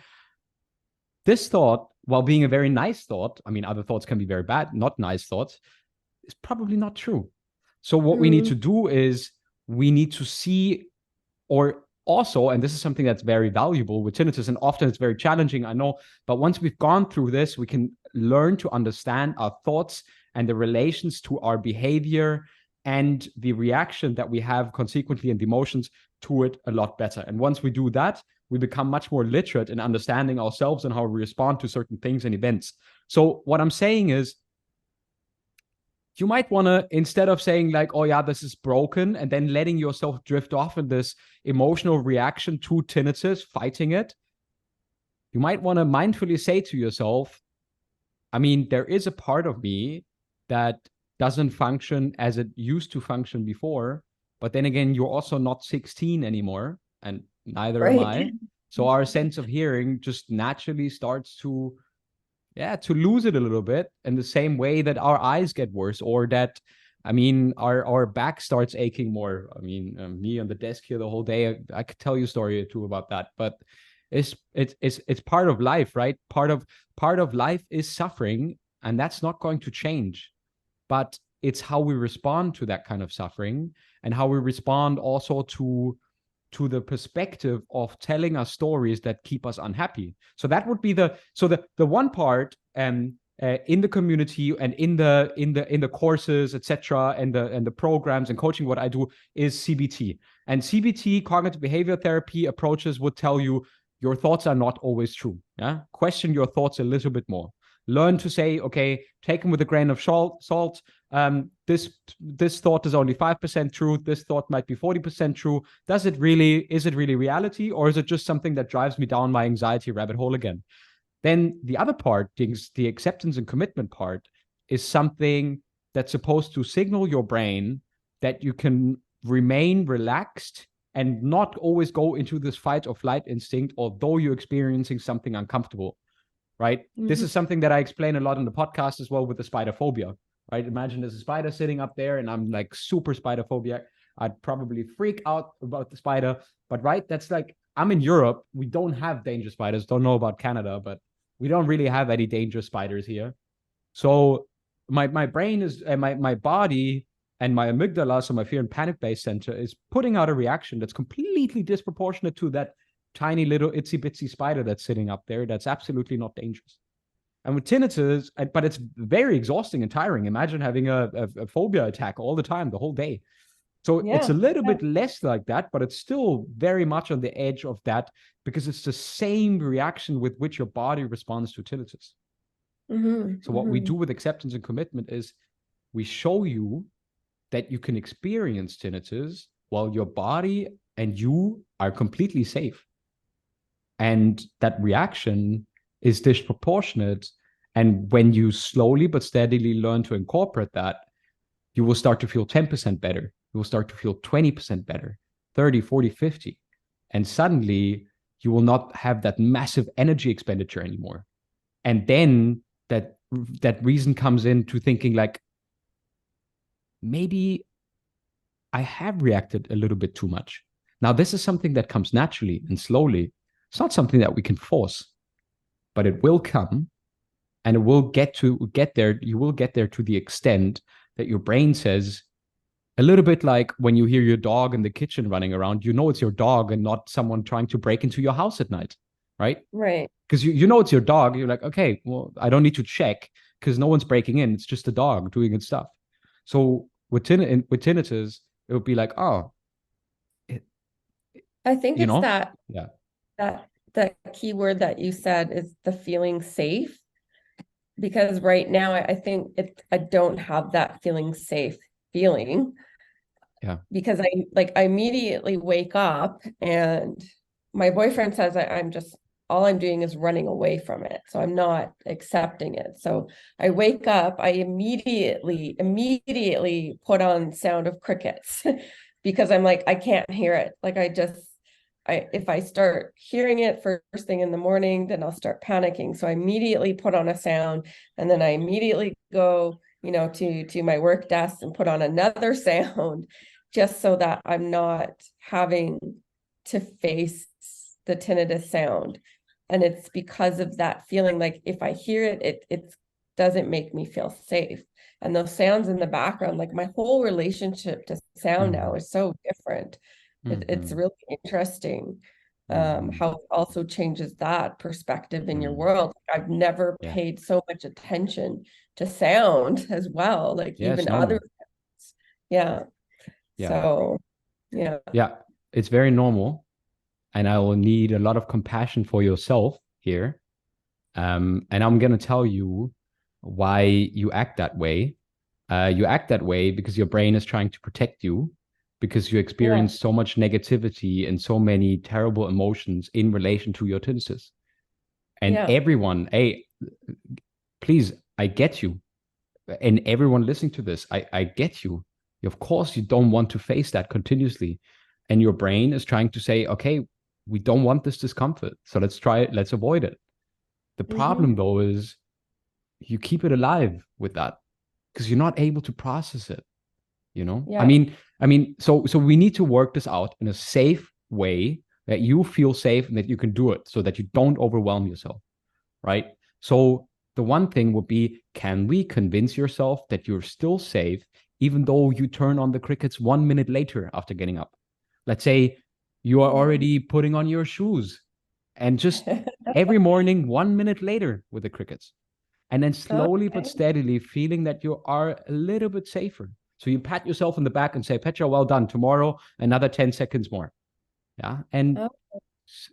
S2: this thought, while being a very nice thought, I mean, other thoughts can be very bad, not nice thoughts, is probably not true. So what we need to do is we need to see, or also, and this is something that's very valuable with tinnitus, and often it's very challenging, I know, but once we've gone through this, we can learn to understand our thoughts and the relations to our behavior and the reaction that we have consequently, and the emotions to it, a lot better. And once we do that, we become much more literate in understanding ourselves and how we respond to certain things and events. So what I'm saying is, you might want to, instead of saying like, oh yeah, this is broken, and then letting yourself drift off in this emotional reaction to tinnitus, fighting it, you might want to mindfully say to yourself, I mean, there is a part of me that doesn't function as it used to function before, but then again, you're also not 16 anymore, and neither am I. So our sense of hearing just naturally starts to lose it a little bit, in the same way that our eyes get worse, or that, I mean, our back starts aching more. I mean, me on the desk here the whole day, I could tell you a story or two about that, but it's part of life, right? Part of life is suffering, and that's not going to change. But it's how we respond to that kind of suffering, and how we respond also to the perspective of telling us stories that keep us unhappy. So that would be the one part, in the community and in the courses, etc., and the programs and coaching. What I do is CBT, and CBT, cognitive behavior therapy approaches, would tell you your thoughts are not always true. Yeah, question your thoughts a little bit more. Learn to say, okay, take them with a grain of salt. This thought is only 5% true. This thought might be 40% true. Is it really reality, or is it just something that drives me down my anxiety rabbit hole again? Then the other part, the acceptance and commitment part, is something that's supposed to signal your brain that you can remain relaxed and not always go into this fight or flight instinct, although you're experiencing something uncomfortable, right? This is something that I explain a lot in the podcast as well, with the spider phobia, right? Imagine there's a spider sitting up there, and I'm like super spider phobic. I'd probably freak out about the spider, but right, that's like, I'm in Europe. We don't have dangerous spiders. Don't know about Canada, but we don't really have any dangerous spiders here. So my brain is, and my body and my amygdala, so my fear and panic based center, is putting out a reaction that's completely disproportionate to that tiny little itsy bitsy spider that's sitting up there. That's absolutely not dangerous. And with tinnitus, but it's very exhausting and tiring. Imagine having a phobia attack all the time, the whole day. So it's a little bit less like that, but it's still very much on the edge of that, because it's the same reaction with which your body responds to tinnitus. So what we do with acceptance and commitment is we show you that you can experience tinnitus while your body and you are completely safe. And that reaction is disproportionate. And when you slowly but steadily learn to incorporate that, you will start to feel 10% better. You will start to feel 20% better, 30, 40, 50. And suddenly you will not have that massive energy expenditure anymore. And then that reason comes into thinking like, maybe I have reacted a little bit too much. Now, this is something that comes naturally and slowly. It's not something that we can force, but it will come, and it will get there. You will get there to the extent that your brain says, a little bit like when you hear your dog in the kitchen running around, you know it's your dog and not someone trying to break into your house at night, right?
S1: Right.
S2: Because you know it's your dog. You're like, okay, well, I don't need to check because no one's breaking in. It's just a dog doing its stuff. So with tinnitus, it would be like, oh,
S1: I think it's that
S2: yeah,
S1: that key word that you said is the feeling safe. Because right now I think I don't have that feeling safe feeling.
S2: Yeah.
S1: Because I immediately wake up and my boyfriend says I'm just all I'm doing is running away from it. So I'm not accepting it. So I wake up, I immediately put on Sound of Crickets because I'm like, I can't hear it. Like if I start hearing it first thing in the morning, then I'll start panicking. So I immediately put on a sound, and then I immediately go, to my work desk and put on another sound, just so that I'm not having to face the tinnitus sound. And it's because of that feeling, like if I hear it, it doesn't make me feel safe. And those sounds in the background, like my whole relationship to sound now is so different. It's
S2: Mm-hmm.
S1: really interesting
S2: Mm-hmm.
S1: how it also changes that perspective in your
S2: Mm-hmm.
S1: world. I've never
S2: Yeah.
S1: paid so much attention to sound as well, like
S2: Yeah, it's
S1: even other,
S2: normal.
S1: yeah.
S2: Yeah.
S1: So yeah.
S2: Yeah. It's very normal. And I will need a lot of compassion for yourself here. And I'm going to tell you why you act that way. You act that way because your brain is trying to protect you, because you
S1: Yeah.
S2: experience so much negativity and so many terrible emotions in relation to your tinnitus. And
S1: Yeah.
S2: everyone, hey, please, I get you. And everyone listening to this, I get you. Of course, you don't want to face that continuously. And your brain is trying to say, okay, we don't want this discomfort. So let's try it, let's avoid it. The
S1: Mm-hmm.
S2: problem though is you keep it alive with that because you're not able to process it, you know? I
S1: Yeah.
S2: mean, so we need to work this out in a safe way that you feel safe and that you can do it so that you don't overwhelm yourself, right? So the one thing would be, can we convince yourself that you're still safe even though you turn on the crickets 1 minute later after getting up? Let's say you are
S1: Mm.
S2: already putting on your shoes and just every morning 1 minute later with the crickets, and then slowly but
S1: Okay.
S2: steadily feeling that you are a little bit safer. So you pat yourself on the back and say, Petra, well done. Tomorrow, another 10 seconds more. Yeah. And
S1: Oh,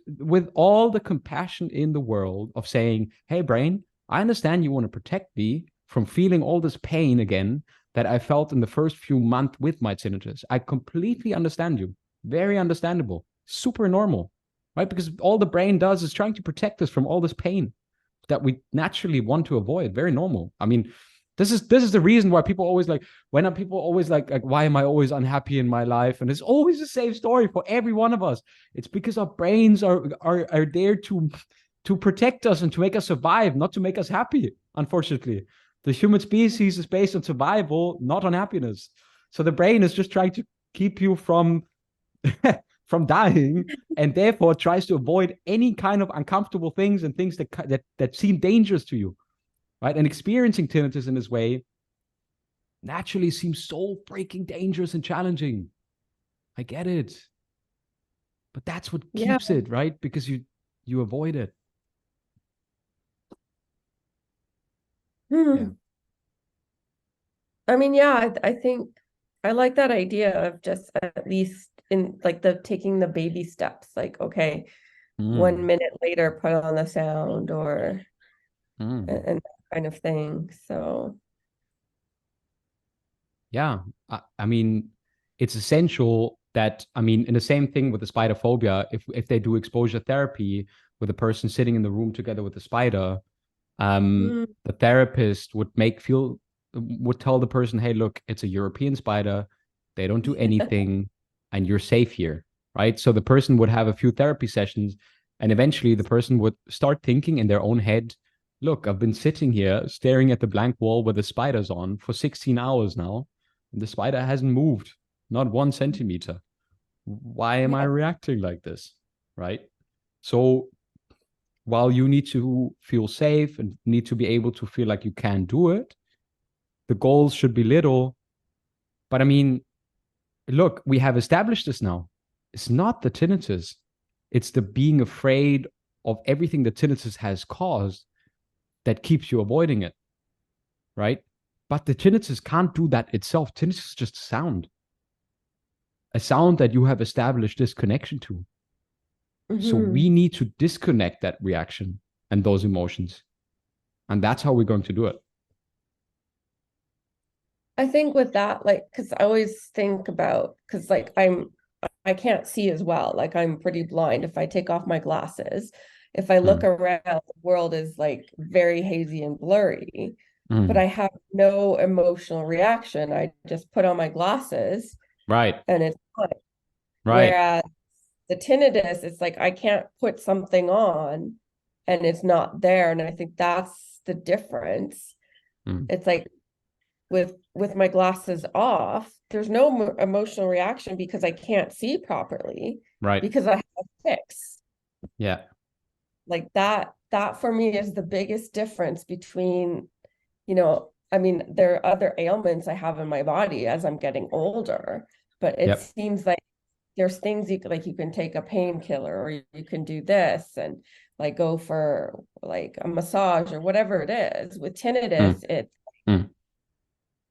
S2: with all the compassion in the world of saying, hey, brain, I understand you want to protect me from feeling all this pain again that I felt in the first few months with my tinnitus. I completely understand you. Very understandable. Super normal, right? Because all the brain does is trying to protect us from all this pain that we naturally want to avoid. Very normal. I mean, this is the reason why people always like, when are people always like why am I always unhappy in my life? And it's always the same story for every one of us. It's because our brains are there to protect us and to make us survive, not to make us happy. Unfortunately, the human species is based on survival, not on happiness. So the brain is just trying to keep you from from dying, and therefore tries to avoid any kind of uncomfortable things and things that seem dangerous to you, right? And experiencing tinnitus in this way naturally seems so freaking dangerous and challenging. I get it, but that's what
S1: yeah.
S2: keeps it, right? Because you avoid it. Yeah.
S1: Hmm. I mean, yeah, I think I like that idea of just at least in like the taking the baby steps, like, okay, one
S2: Mm,
S1: minute later, put on the sound or
S2: mm.
S1: and that kind of thing. So
S2: Yeah. I mean, it's essential that, I mean, in the same thing with the spider phobia, if they do exposure therapy with a person sitting in the room together with the spider,
S1: mm,
S2: the therapist would tell the person, hey, look, it's a European spider. They don't do anything, and you're safe here, right? So the person would have a few therapy sessions, and eventually the person would start thinking in their own head, look, I've been sitting here staring at the blank wall with the spiders on for 16 hours now, and the spider hasn't moved, not 1 centimeter. Why am I
S1: yeah,
S2: reacting like this? Right? So while you need to feel safe and need to be able to feel like you can do it, the goals should be little. But I mean, look, we have established this now. It's not the tinnitus, it's the being afraid of everything the tinnitus has caused that keeps you avoiding it, right? But the tinnitus can't do that itself. Tinnitus is just a sound that you have established this connection to. So we
S1: mhm.
S2: need to disconnect that reaction and those emotions. And that's how we're going to do it.
S1: I think with that, like, because I always think about, because like I can't see as well, like I'm pretty blind if I take off my glasses. If I look
S2: Mm.
S1: around, the world is like very hazy and blurry, but
S2: Mm.
S1: I have no emotional reaction. I just put on my glasses
S2: Right.
S1: and it's fine.
S2: Right.
S1: Whereas the tinnitus, it's like I can't put something on and it's not there. And I think that's the difference.
S2: Mm.
S1: It's like with my glasses off, there's no emotional reaction because I can't see properly
S2: Right.
S1: because I have a fix.
S2: Yeah.
S1: Like that for me is the biggest difference between, I mean, there are other ailments I have in my body as I'm getting older, but it
S2: Yep.
S1: seems like there's things you can take a painkiller or you can do this and like go for like a massage or whatever it is. With
S2: Mm.
S1: tinnitus,
S2: Mm.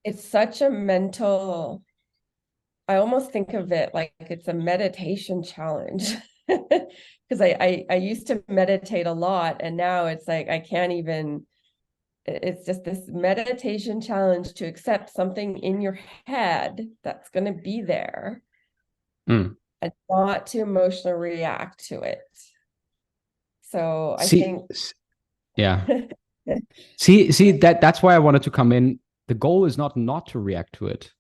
S1: it's such a mental, I almost think of it like it's a meditation challenge. Because I used to meditate a lot and now it's like I can't even, it's just this meditation challenge to accept something in your head that's going to be there
S2: Mm.
S1: and not to emotionally react to it. So I
S2: See,
S1: think
S2: yeah. See that's why I wanted to come in. The goal is not to react to it.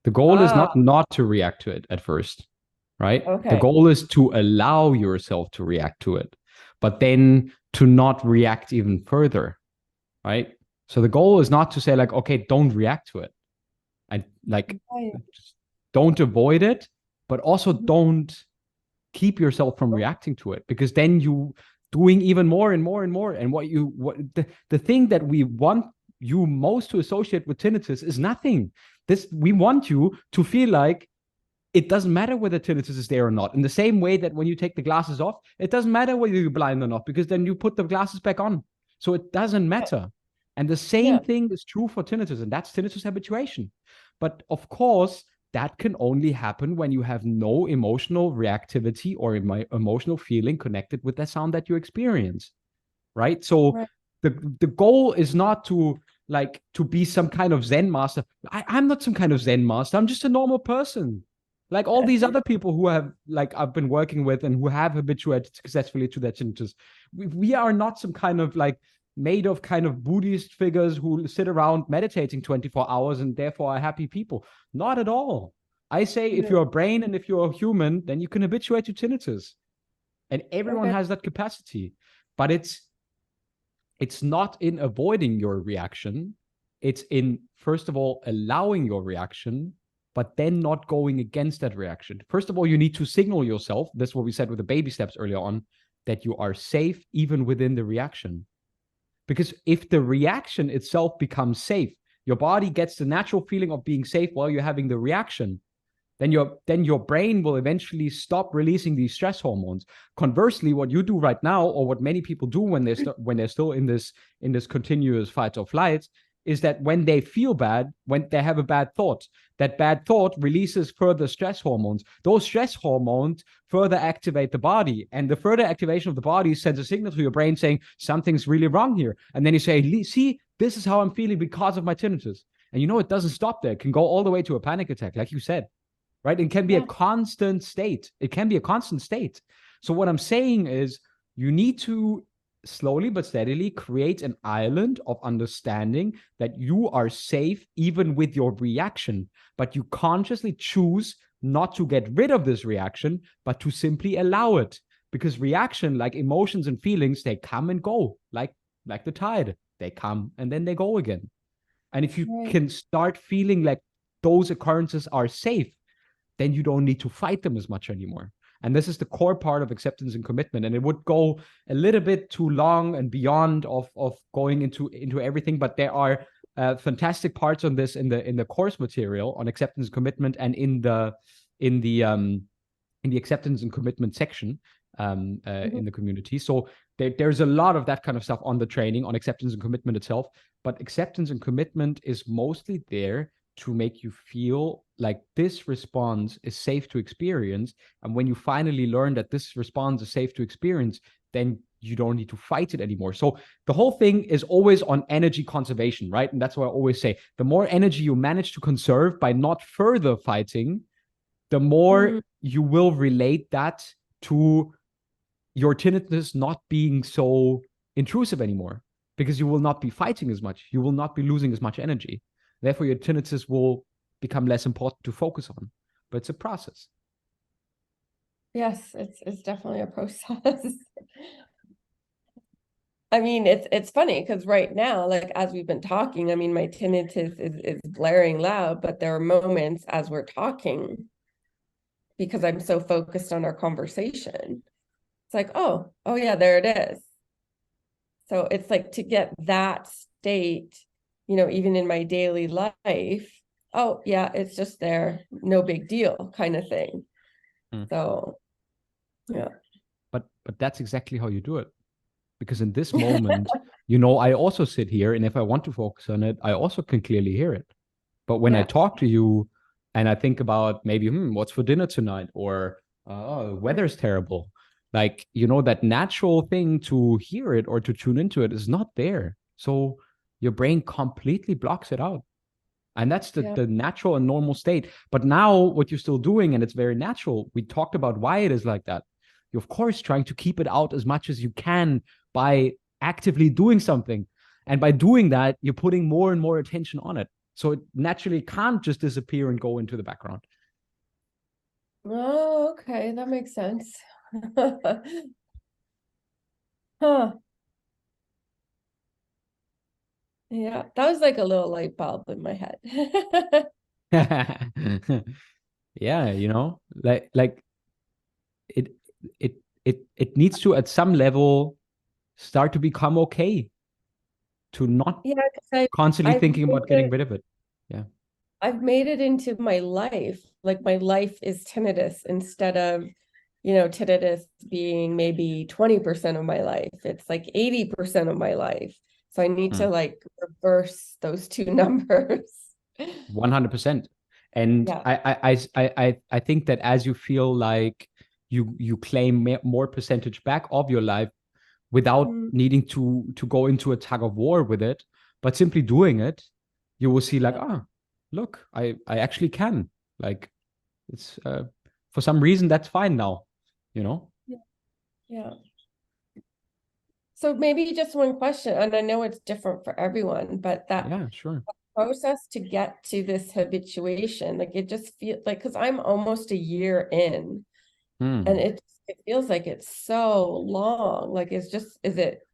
S2: The goal is
S1: ah,
S2: not to react to it at first, right? The
S1: okay.
S2: goal is to allow yourself to react to it, but then to not react even further, right? So the goal is not to say like, okay, don't react to it. I like
S1: Right.
S2: just don't avoid it, but also don't keep yourself from reacting to it, because then you doing even more and more and more. And what the thing that we want you most to associate with tinnitus is nothing. This we want you to feel like it doesn't matter whether tinnitus is there or not. In the same way that when you take the glasses off, it doesn't matter whether you're blind or not, because then you put the glasses back on. So it doesn't matter. And the same
S1: Yeah.
S2: thing is true for tinnitus, and that's tinnitus habituation. But of course, that can only happen when you have no emotional reactivity or emotional feeling connected with the sound that you experience, right? So
S1: Right.
S2: the goal is not to like to be some kind of Zen master. I'm not some kind of Zen master. I'm just a normal person. Like all these other people who have like I've been working with and who have habituated successfully to their tinnitus. We are not some kind of like made of kind of Buddhist figures who sit around meditating 24 hours and therefore are happy people. Not at all. I say if
S1: Yeah.
S2: you're a brain and if you're a human, then you can habituate to tinnitus. And everyone
S1: Okay.
S2: has that capacity. But it's not in avoiding your reaction. It's in, first of all, allowing your reaction, but then not going against that reaction. First of all, you need to signal yourself. That's what we said with the baby steps earlier on, that you are safe even within the reaction. Because if the reaction itself becomes safe, your body gets the natural feeling of being safe while you're having the reaction, then your brain will eventually stop releasing these stress hormones. Conversely, what you do right now, or what many people do when they're still in this continuous fight or flight, is that when they feel bad, when they have a bad thought, that bad thought releases further stress hormones. Those stress hormones further activate the body, and the further activation of the body sends a signal to your brain saying something's really wrong here. And then you say, see, this is how I'm feeling because of my tinnitus. And it doesn't stop there. It can go all the way to a panic attack, like you said, right? It can be a
S1: Yeah.
S2: constant state. It can be a constant state. So what I'm saying is you need to slowly but steadily create an island of understanding that you are safe even with your reaction, but you consciously choose not to get rid of this reaction, but to simply allow it. Because reaction, like emotions and feelings, they come and go, like the tide. They come and then they go again. And if you
S1: Right.
S2: can start feeling like those occurrences are safe, then you don't need to fight them as much anymore. And this is the core part of acceptance and commitment. And it would go a little bit too long and beyond of going into everything, but there are fantastic parts on this in the course material on acceptance and commitment, and in the acceptance and commitment section
S1: Mhm.
S2: in the community. So there's a lot of that kind of stuff on the training on acceptance and commitment itself. But acceptance and commitment is mostly there to make you feel like this response is safe to experience. And when you finally learn that this response is safe to experience, then you don't need to fight it anymore. So the whole thing is always on energy conservation, right? And that's why I always say the more energy you manage to conserve by not further fighting, the more
S1: Mhm.
S2: you will relate that to your tinnitus not being so intrusive anymore, because you will not be fighting as much. You will not be losing as much energy. Therefore, your tinnitus will become less important to focus on. But it's a process.
S1: Yes, it's definitely a process. I mean, it's funny because right now, like as we've been talking, I mean, my tinnitus is blaring loud, but there are moments as we're talking because I'm so focused on our conversation. It's like, oh yeah, there it is. So it's like to get that state, even in my daily life, oh yeah, it's just there, no big deal kind of thing.
S2: Hmm.
S1: So yeah.
S2: But that's exactly how you do it. Because in this moment, I also sit here, and if I want to focus on it, I also can clearly hear it. But when I
S1: Yeah.
S2: talk to you and I think about maybe, what's for dinner tonight? Or, oh, weather's terrible. Like, that natural thing to hear it or to tune into it is not there. So your brain completely blocks it out. And that's
S1: Yeah.
S2: the natural and normal state. But now what you're still doing, and it's very natural, we talked about why it is like that. You're, of course, trying to keep it out as much as you can by actively doing something. And by doing that, you're putting more and more attention on it. So it naturally can't just disappear and go into the background.
S1: Oh, okay, that makes sense. Huh. Yeah, that was like a little light bulb in my head.
S2: Yeah, like it it needs to at some level start to become okay to not
S1: Yeah, because
S2: constantly
S1: I've
S2: thinking
S1: made
S2: about getting
S1: it,
S2: rid of it. Yeah.
S1: I've made it into my life. Like my life is tinnitus instead of, tinnitus being maybe 20% of my life. It's like 80% of my life. So I need
S2: Hmm.
S1: to like reverse those two numbers.
S2: 100%. And
S1: Yeah.
S2: I think that as you feel like you claim more percentage back of your life without
S1: Mm,
S2: needing to go into a tug of war with it, but simply doing it, you will see like, look, I actually can. Like it's for some reason that's fine now, you know?
S1: yeah. Yeah. So maybe just one question, and I know it's different for everyone, but that
S2: Yeah, sure.
S1: process to get to this habituation, like it just feels like, because I'm almost a year in, and
S2: Hmm.
S1: it feels like it's so long. Like it's just, is it,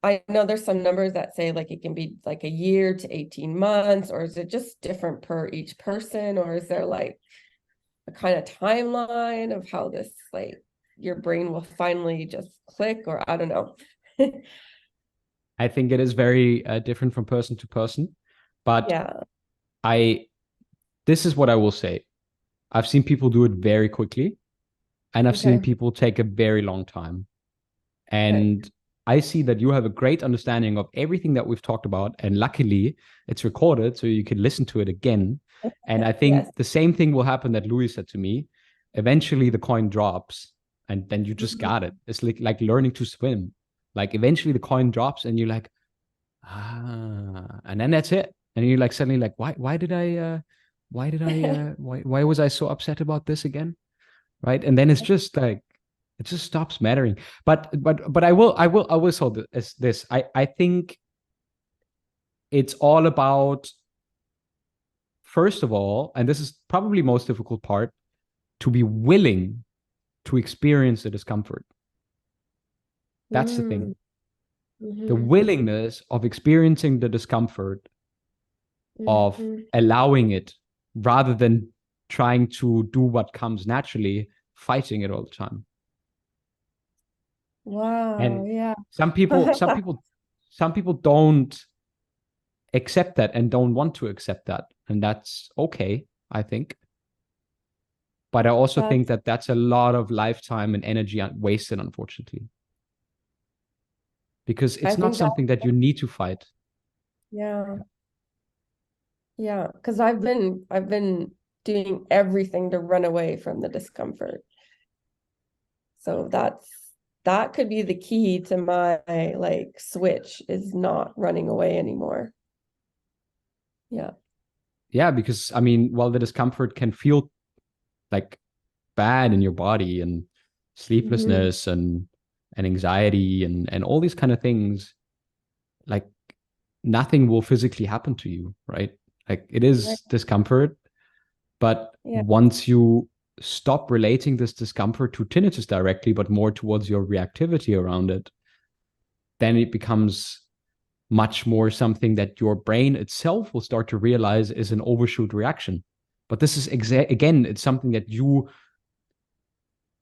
S1: I know there's some numbers that say like it can be like a year to 18 months, or is it just different per each person, or is there like a kind of timeline of how this like your brain will finally just click, or I don't know.
S2: I think it is very different from person to person, but
S1: Yeah.
S2: I this is what I will say. I've seen people do it very quickly, and I've seen
S1: Okay.
S2: people take a very long time.
S1: Okay.
S2: And I see that you have a great understanding of everything that we've talked about. And luckily, it's recorded so you can listen to it again. And I
S1: Yes.
S2: think the same thing will happen that Louis said to me. Eventually, the coin drops, and then you just got it.
S1: Mhm.
S2: It's like learning to swim. Like eventually, the coin drops, and you're like, and then that's it. And you're like suddenly like, why was I so upset about this again? Right? And then it's just like it just stops mattering. But I will say this. I think it's all about, first of all, and this is probably most difficult part, to be willing to experience the discomfort. That's the thing.
S1: Mm,
S2: The
S1: mhm,
S2: willingness of experiencing the discomfort, of
S1: mhm.
S2: allowing it, rather than trying to do what comes naturally, fighting it all the time.
S1: Wow,
S2: And
S1: yeah.
S2: some people, some people, some people don't accept that and don't want to accept that, and that's okay, I think. But I also think
S1: That's,
S2: that that's a lot of lifetime and energy wasted, unfortunately, because
S1: I
S2: it's not
S1: think that,
S2: something that you need to fight.
S1: yeah, yeah, because I've been doing everything to run away from the discomfort. So that could be the key to my like switch is not running away anymore. Yeah.
S2: Yeah, because I mean, while the discomfort can feel like bad in your body and
S1: Mhm.
S2: sleeplessness and anxiety and all these kind of things, like nothing will physically happen to you, right? Like it
S1: Right.
S2: is discomfort, but
S1: Yeah.
S2: once you stop relating this discomfort to tinnitus directly, but more towards your reactivity around it, then it becomes much more something that your brain itself will start to realize is an overshoot reaction. But this is again, it's something that you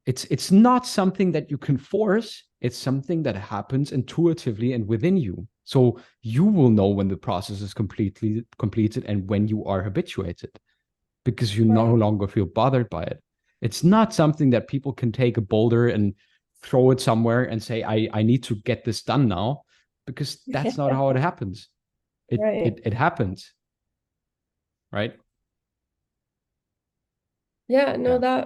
S2: it's not something that you can force. It's something that happens intuitively and within you. So you will know when the process is completely completed and when you are habituated because you no
S1: Right.
S2: longer feel bothered by it. It's not something that people can take a boulder and throw it somewhere and say, I need to get this done now, because that's not how it happens. It
S1: Right.
S2: it it happens, right?
S1: Yeah, no,
S2: Yeah.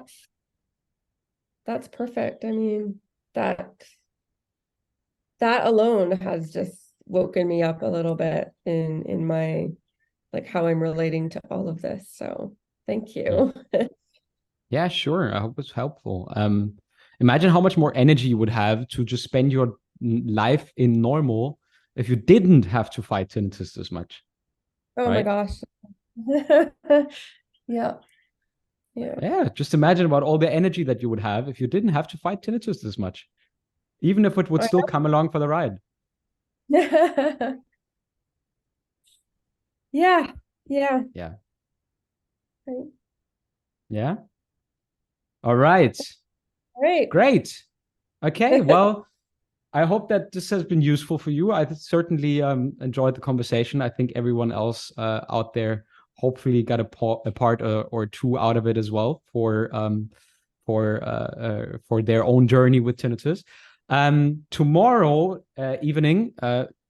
S1: that's perfect. I mean, that alone has just woken me up a little bit in my like how I'm relating to all of this. So thank
S2: Yeah.
S1: you.
S2: Yeah, sure. I hope it's helpful. Imagine how much more energy you would have to just spend your life in normal if you didn't have to fight tinnitus as much,
S1: Oh my
S2: right?
S1: gosh. Yeah, yeah.
S2: Yeah, just imagine about all the energy that you would have if you didn't have to fight tinnitus as much, even if it would
S1: I
S2: still come along for the ride.
S1: know. Yeah, yeah.
S2: Yeah.
S1: Right.
S2: Yeah. All right.
S1: Great.
S2: Great. Okay. Well, I hope that this has been useful for you. I certainly enjoyed the conversation. I think everyone else out there hopefully got a part or two out of it as well for their own journey with tinnitus. Tomorrow evening,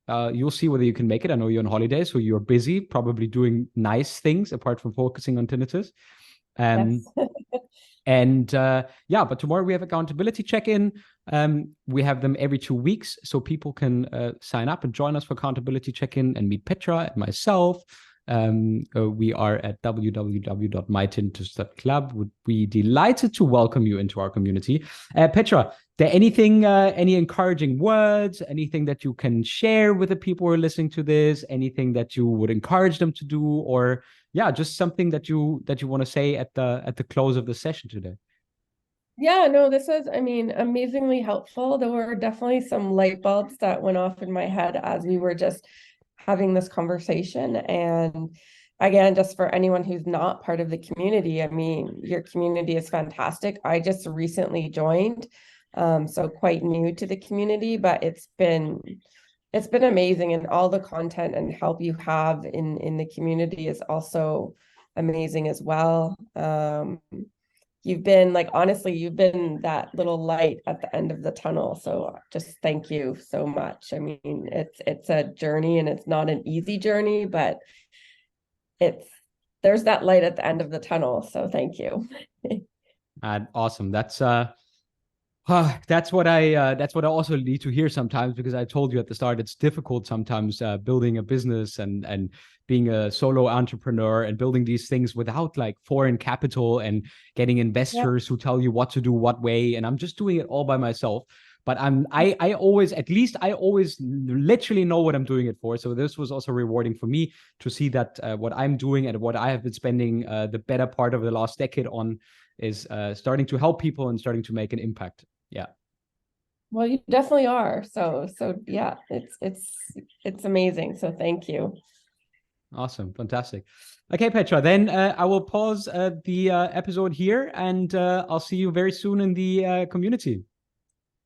S2: you'll see whether you can make it. I know you're on holiday, so you're busy, probably doing nice things apart from focusing on tinnitus.
S1: Yes.
S2: Um, and yeah, but tomorrow we have accountability check-in. We have them every 2 weeks, so people can sign up and join us for accountability check-in and meet Petra and myself. We are at www.mytinnitus.club. Would be delighted to welcome you into our community. Petra, there anything, any encouraging words, anything that you can share with the people who are listening to this, anything that you would encourage them to do, or yeah, just something that you want to say at the close of the session today?
S1: Yeah, no, this was, I mean, amazingly helpful. There were definitely some light bulbs that went off in my head as we were just having this conversation. And again, just for anyone who's not part of the community, I mean, your community is fantastic. I just recently joined, so quite new to the community, but it's been amazing, and all the content and help you have in the community is also amazing as well. You've been like, honestly, you've been that little light at the end of the tunnel. So just thank you so much. I mean, it's a journey, and it's not an easy journey, but it's there's that light at the end of the tunnel. So thank you.
S2: Awesome. That's what I also need to hear sometimes, because I told you at the start it's difficult sometimes building a business and being a solo entrepreneur and building these things without like foreign capital and getting
S1: Yeah.
S2: investors who tell you what to do what way, and I'm just doing it all by myself. But I always, at least I always literally know what I'm doing it for. So this was also rewarding for me to see that what I'm doing and what I have been spending the better part of the last decade on is starting to help people and starting to make an impact. Yeah.
S1: Well, you definitely are. So yeah, it's amazing. So thank you.
S2: Awesome. Fantastic. Okay, Petra, then I will pause the episode here, and I'll see you very soon in the community.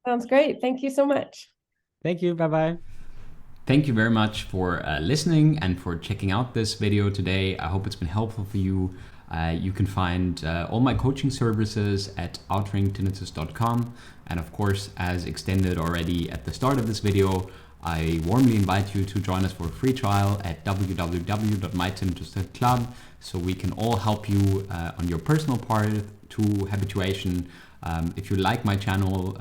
S1: Sounds great. Thank you so much.
S2: Thank you. Bye bye. Thank you very much for listening and for checking out this video today. I hope it's been helpful for you. You can find all my coaching services at outringtinnitus.com. And of course, as extended already at the start of this video, I warmly invite you to join us for a free trial at www.mytinnitus.club, so we can all help you on your personal part to habituation. If you like my channel,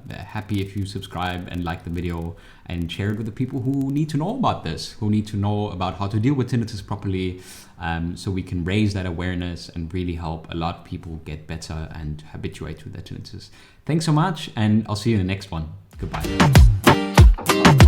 S2: happy if you subscribe and like the video and share it with the people who need to know about this, who need to know about how to deal with tinnitus properly, so we can raise that awareness and really help a lot of people get better and habituate to their tinnitus. Thanks so much, and I'll see you in the next one. Goodbye.